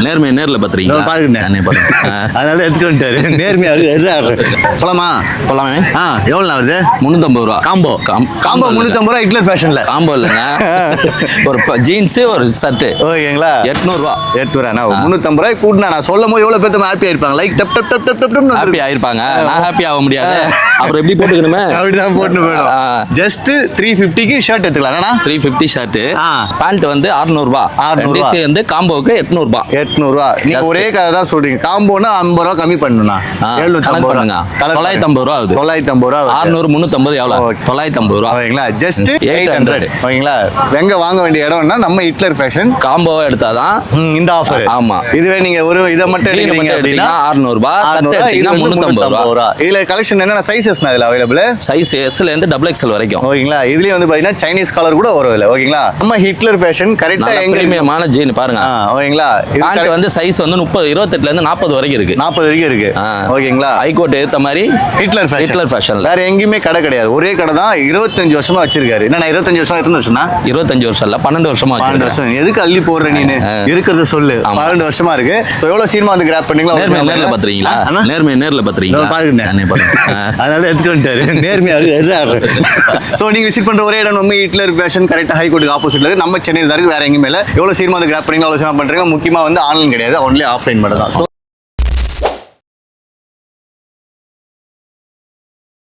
நேர்மை நேர்ல பாத்துறீங்களா? அதனால எடுத்துட்டு வந்துட்டாரு நேர்மையா. போலாமா? போலாமே. எவ்வளவு வருது? 350 ரூபா காம்போ. காம்போ 350 ரூபா ஹிட்லர் ஃபேஷன்ல. காம்போ இல்லைங்க, ஒரு ஜீன்ஸ் ஒரு ஷர்ட் ஓகேங்களா? 800 ரூபா. 800 350 ரூபாய் கூட்டினா நான் சொல்லும் போது எவ்வளவு பேர் ஹாப்பி ஆயிருப்பாங்க. லைக் டப் டப் டப் டப் டப் ஹாப்பி ஆயிருப்பாங்க. நான் ஹாப்பி ஆக முடியாது. அப்புறம் எப்படி போட்டுக்கணுமே அப்படிதான் போட்டு போயிடும். ஜஸ்ட் 350க்கு ஷர்ட் எடுத்துக்கலாம். 350 ஷர்ட், பேண்ட் வந்து 600 ரூபா. 600 ரூபா வந்து காம்போக்கு 800 ரூபா. 800 ரூபா. நீங்க ஒரே கதை தான் சொல்றீங்க. காம்போனா 50 ரூபா கம்மி பண்ணனும்னா 750 ரூபா. 950 ரூபா ஆகுது. 950 ரூபா. 600 350 எவ்வளவு? 950 ரூபா. ஓகேங்களா? ஜஸ்ட் 800. ஓகேங்களா? எங்க வாங்க வேண்டிய இடம்னா நம்ம ஹிட்லர் ஃபேஷன். காம்போவா எடுத்தாதான் இந்த ஆஃபர். ஆமா. இதுவே நீங்க ஒரு இத மட்டும் எடுத்தீங்க அப்படினா 600 ரூபாய், சட்டை எடுத்தீங்கன்னா 350 ரூபாய். இதுல கலெக்ஷன் என்னன்னா சைஸஸ்னா இதுல அவேலபிள். சைஸ் S ல இருந்து XXL வரைக்கும். ஓகேங்களா? இதுலயே வந்து பாத்தீங்கன்னா சைனீஸ் கலர் கூட வரும் இதுல. ஓகேங்களா? நம்ம ஹிட்லர் ஃபேஷன் கரெக்ட்டா எங்க பிரீமியமான ஜீன் பாருங்க. ஓகேங்களா? பேண்ட் வந்து சைஸ் வந்து 30 28ல இருந்து 40 வரைக்கும் இருக்கு. 40 வரைக்கும் இருக்கு. ஓகேங்களா? ஹைகோர்ட் ஏத்த மாதிரி ஹிட்லர் ஃபேஷன்ல வேற எங்கேயுமே கடை கிடையாது. ஒரே கடை தான் 25 வருஷமா வச்சிருக்காரு. என்ன 25 வருஷம் எத்தனை வருஷம்னா? 25 வருஷம் இல்ல 12 வருஷமா. 12 வருஷம். எதுக்கு அள்ளி போடுற நீனு? இருக்கிறத சொல்லு. 12 வருஷமா இருக்கு. சோ எவ்வளவு சீக்கிரமா வந்து கிராப் பண்ணீங்களா? நேர்ல பாத்துறீங்களா? நேர்ல பாத்துறீங்களா? அதனால எடுத்துட்டு வந்துட்டாரு நேர்மையா. சோ நீங்க விசிட் பண்ற ஒரே இடம் நம்ம ஹிட்லர் ஃபேஷன் கரெக்டா ஹைகோர்ட்டுக்கு ஆப்போசிட்ல இருக்கு. நம்ம சென்னையில தான் இருக்கு. வேற எங்கேயுமே இல்ல. எவ்வளவு சீக்கிரமா வந்து கிராப் பண்ணீங்களா? அவ்வளவு சீக்கிரமா பண்றீங்க. முக்கியமா வந்து ஆன்லைன் கிடையாது, ஒன்லி ஆஃப்லைன் மட்டும் தான்.